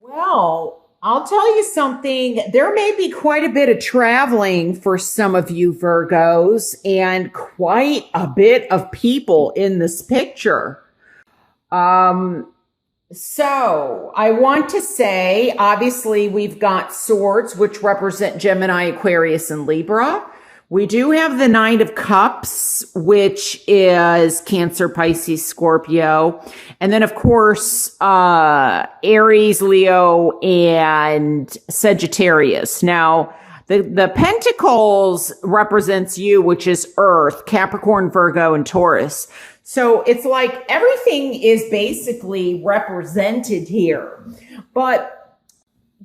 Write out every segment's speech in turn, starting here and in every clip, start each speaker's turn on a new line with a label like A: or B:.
A: Well, I'll tell you something. There may be quite a bit of traveling for some of you Virgos and quite a bit of people in this picture. Um, so I want to say, obviously, we've got swords, which represent Gemini, Aquarius, and Libra. We do have the Knight of Cups, which is Cancer, Pisces, Scorpio. And then, of course, Aries, Leo, and Sagittarius. Now, the Pentacles represents you, which is Earth, Capricorn, Virgo, and Taurus. So it's like everything is basically represented here. But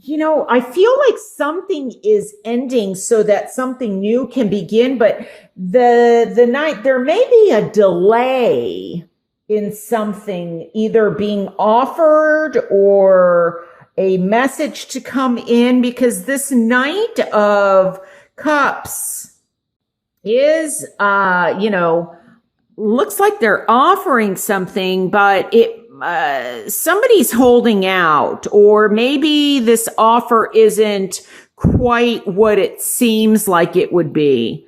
A: I feel like something is ending so that something new can begin, but the night there may be a delay in something either being offered or a message to come in, because this Knight of Cups is looks like they're offering something, but somebody's holding out, or maybe this offer isn't quite what it seems like it would be.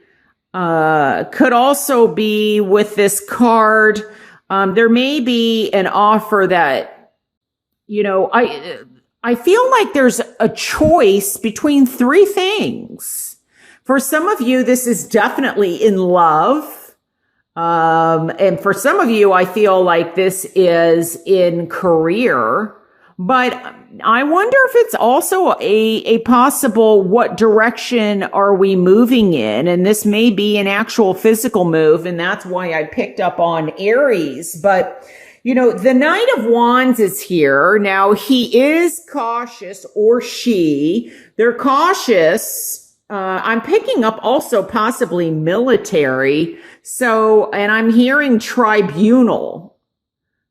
A: Could also be with this card. There may be an offer that, I feel like there's a choice between three things. For some of you, this is definitely in love. And for some of you, I feel like this is in career, but I wonder if it's also a possible, what direction are we moving in? And this may be an actual physical move. And that's why I picked up on Aries. But, the Knight of Wands is here. Now he is cautious, or she, they're cautious. I'm picking up also possibly military. So, and I'm hearing tribunal.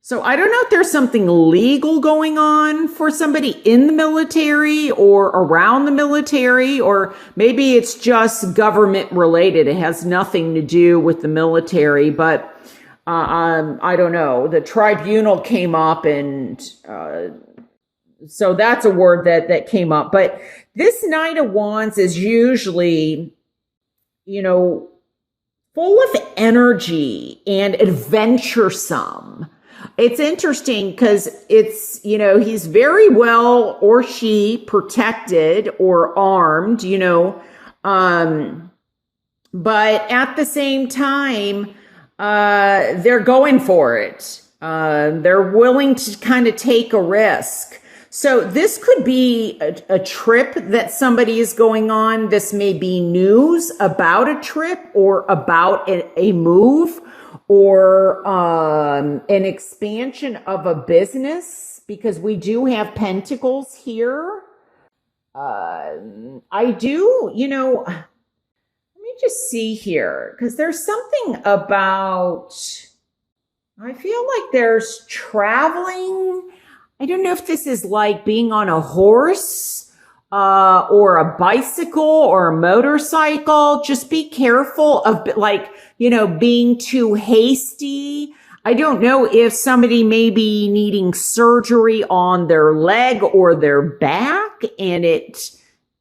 A: So I don't know if there's something legal going on for somebody in the military or around the military, or maybe it's just government related. It has nothing to do with the military, but I don't know. The tribunal came up, and so that's a word that came up. But this Knight of Wands is usually, full of energy and adventuresome. It's interesting because it's, he's very well, or she, protected or armed, but at the same time, they're going for it. They're willing to kind of take a risk. So this could be a trip that somebody is going on. This may be news about a trip or about a move, or an expansion of a business, because we do have Pentacles here. I do, let me just see here, because there's something about, I feel like there's traveling. I don't know if this is like being on a horse, or a bicycle or a motorcycle. Just be careful of being too hasty. I don't know if somebody may be needing surgery on their leg or their back, and it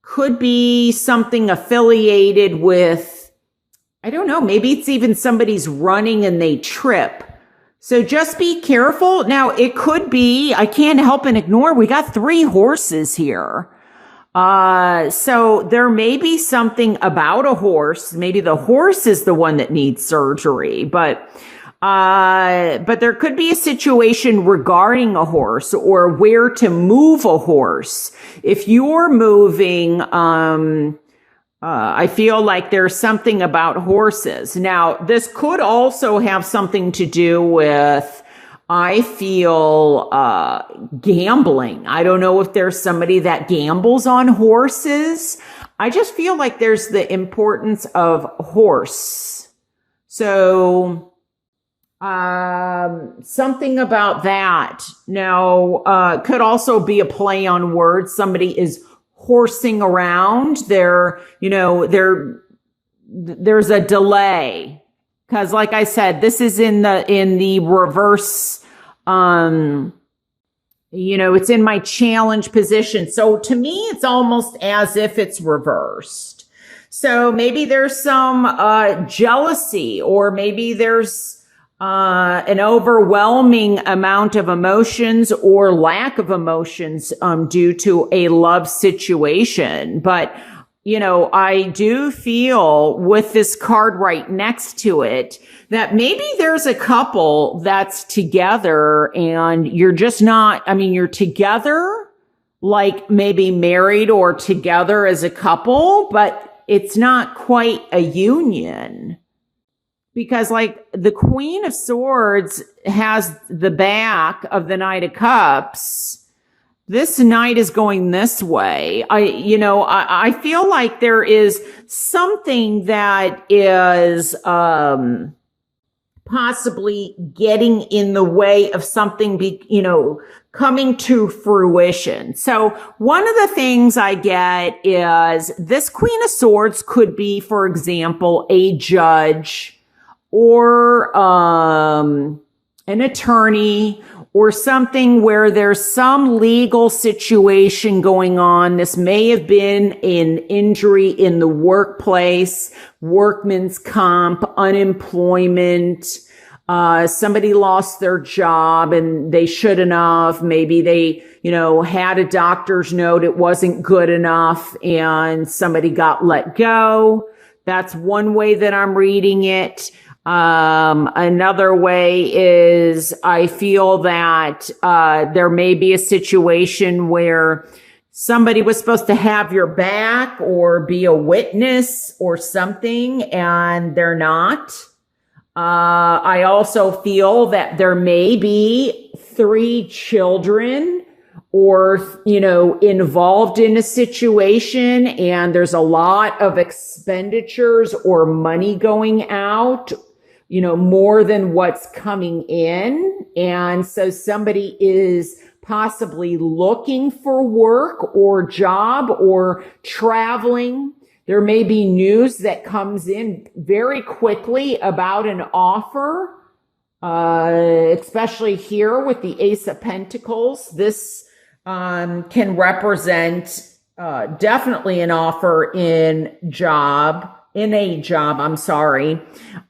A: could be something affiliated with, I don't know, maybe it's even somebody's running and they trip. So just be careful. Now, it could be, I can't help and ignore, we got 3 horses here. So there may be something about a horse. Maybe the horse is the one that needs surgery, but there could be a situation regarding a horse, or where to move a horse. If you're moving, I feel like there's something about horses. Now, this could also have something to do with, I feel, gambling. I don't know if there's somebody that gambles on horses. I just feel like there's the importance of horse. So, something about that. Now, could also be a play on words. Somebody is horsing around. There's a delay. Because like I said, this is in the reverse, it's in my challenge position. So to me, it's almost as if it's reversed. So maybe there's some jealousy, or maybe there's an overwhelming amount of emotions or lack of emotions due to a love situation. But I do feel with this card right next to it that maybe there's a couple that's together and you're just not, you're together, like maybe married or together as a couple, but it's not quite a union. Because like the Queen of Swords has the back of the Knight of Cups. This knight is going this way. I feel like there is something that is possibly getting in the way of something, coming to fruition. So one of the things I get is this Queen of Swords could be, for example, a judge or an attorney, or something where there's some legal situation going on. This may have been an injury in the workplace, workman's comp, unemployment. Somebody lost their job and they shouldn't have. Maybe they, had a doctor's note. It wasn't good enough and somebody got let go. That's one way that I'm reading it. Another way is I feel that there may be a situation where somebody was supposed to have your back or be a witness or something and they're not. I also feel that there may be 3 children or, involved in a situation and there's a lot of expenditures or money going out, more than what's coming in. And so somebody is possibly looking for work or job or traveling. There may be news that comes in very quickly about an offer, especially here with the Ace of Pentacles. This can represent definitely an offer in a job,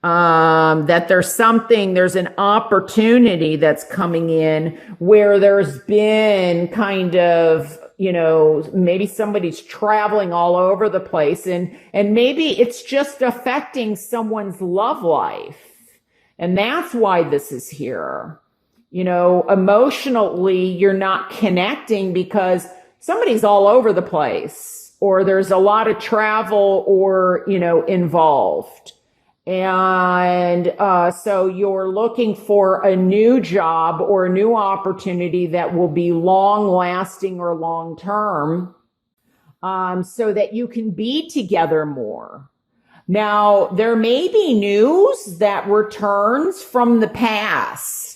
A: that there's an opportunity that's coming in where there's been kind of, maybe somebody's traveling all over the place and maybe it's just affecting someone's love life. And that's why this is here. Emotionally, you're not connecting because somebody's all over the place. Or there's a lot of travel or, involved. And so you're looking for a new job or a new opportunity that will be long lasting or long term, so that you can be together more. Now, there may be news that returns from the past.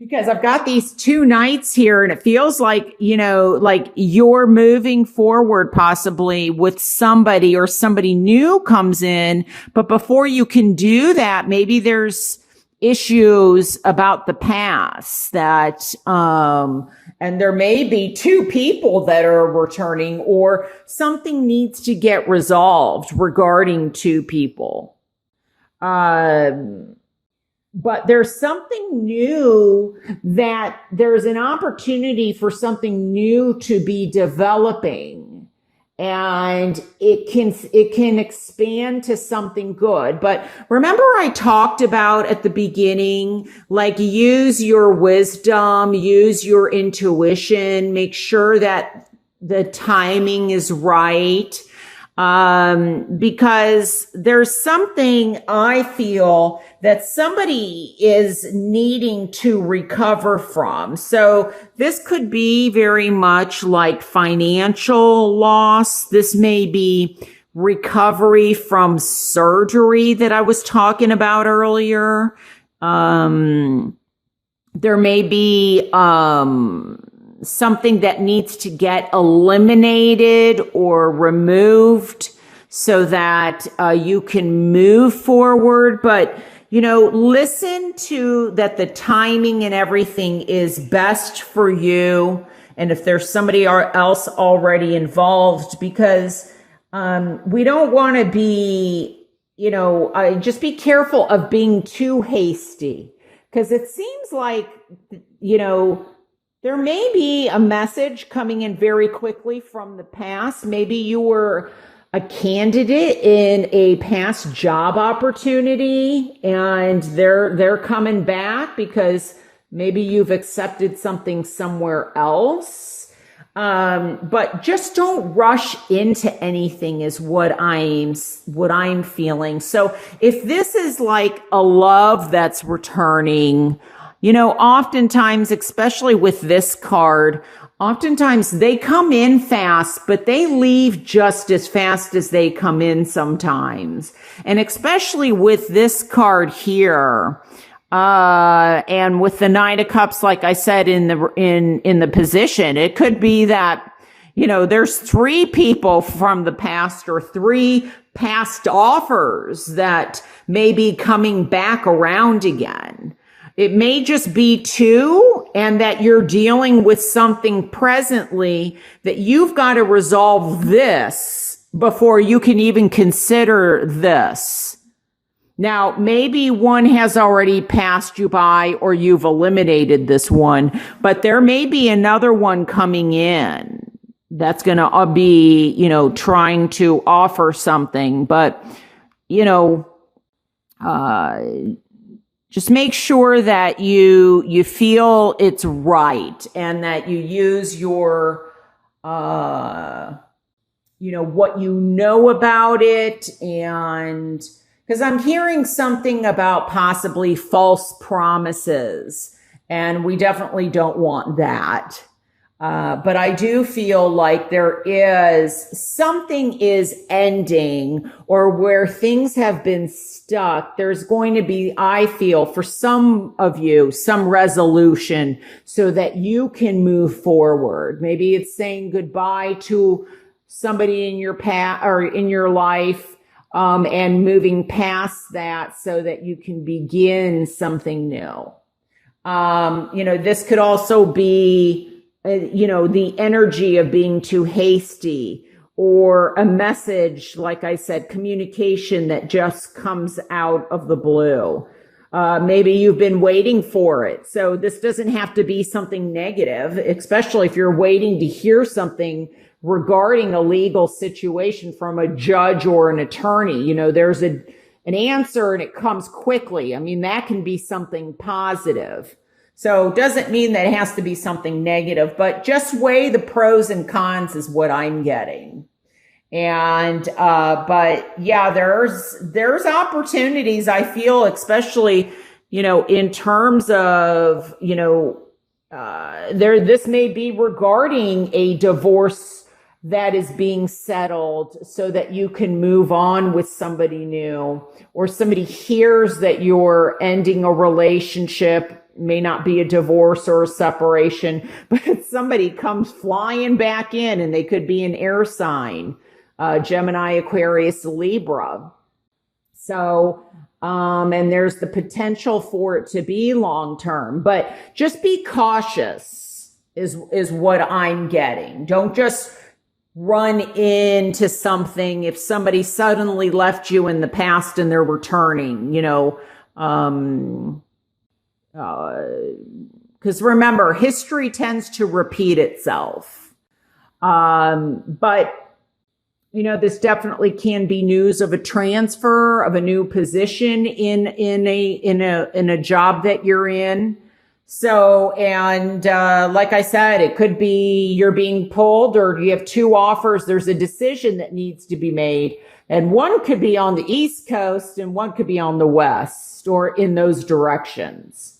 A: Because I've got these 2 knights here and it feels like, like you're moving forward possibly with somebody or somebody new comes in. But before you can do that, maybe there's issues about the past that, and there may be 2 people that are returning or something needs to get resolved regarding 2 people. But there's something new that there's an opportunity for something new to be developing and it can expand to something good. But remember I talked about at the beginning, like use your wisdom, use your intuition, make sure that the timing is right. Because there's something I feel that somebody is needing to recover from. So this could be very much like financial loss. This may be recovery from surgery that I was talking about earlier. There may be, something that needs to get eliminated or removed so that you can move forward. But, listen to that the timing and everything is best for you. And if there's somebody else already involved, because we don't want to be, just be careful of being too hasty, because it seems like, there may be a message coming in very quickly from the past. Maybe you were a candidate in a past job opportunity and they're coming back because maybe you've accepted something somewhere else. But just don't rush into anything is what I'm feeling. So if this is like a love that's returning, oftentimes, especially with this card, oftentimes they come in fast, but they leave just as fast as they come in sometimes. And especially with this card here, and with the Nine of Cups, like I said, in the position, it could be that, there's 3 people from the past or 3 past offers that may be coming back around again. It may just be 2, and that you're dealing with something presently that you've got to resolve this before you can even consider this. Now, maybe one has already passed you by or you've eliminated this one, but there may be another one coming in that's going to be, trying to offer something, but, just make sure that you feel it's right and that you use your, what you know about it. And because I'm hearing something about possibly false promises, and we definitely don't want that. But I do feel like something is ending, or where things have been stuck. There's going to be, I feel, for some of you, some resolution so that you can move forward. Maybe it's saying goodbye to somebody in your past or in your life, and moving past that so that you can begin something new. This could also be, the energy of being too hasty, or a message, like I said, communication that just comes out of the blue. Maybe you've been waiting for it. So this doesn't have to be something negative, especially if you're waiting to hear something regarding a legal situation from a judge or an attorney. There's an answer and it comes quickly. I mean, that can be something positive. So it doesn't mean that it has to be something negative, but just weigh the pros and cons is what I'm getting. And, but yeah, there's opportunities, I feel, especially, in terms of, this may be regarding a divorce that is being settled so that you can move on with somebody new, or somebody hears that you're ending a relationship. May not be a divorce or a separation, but somebody comes flying back in, and they could be an air sign, Gemini, Aquarius, Libra. So, and there's the potential for it to be long-term, but just be cautious is what I'm getting. Don't just run into something if somebody suddenly left you in the past and they're returning, because remember, history tends to repeat itself. But this definitely can be news of a transfer of a new position in a job that you're in. So, and like I said, it could be you're being pulled, or you have 2 offers. There's a decision that needs to be made, and one could be on the East Coast and one could be on the West, or in those directions.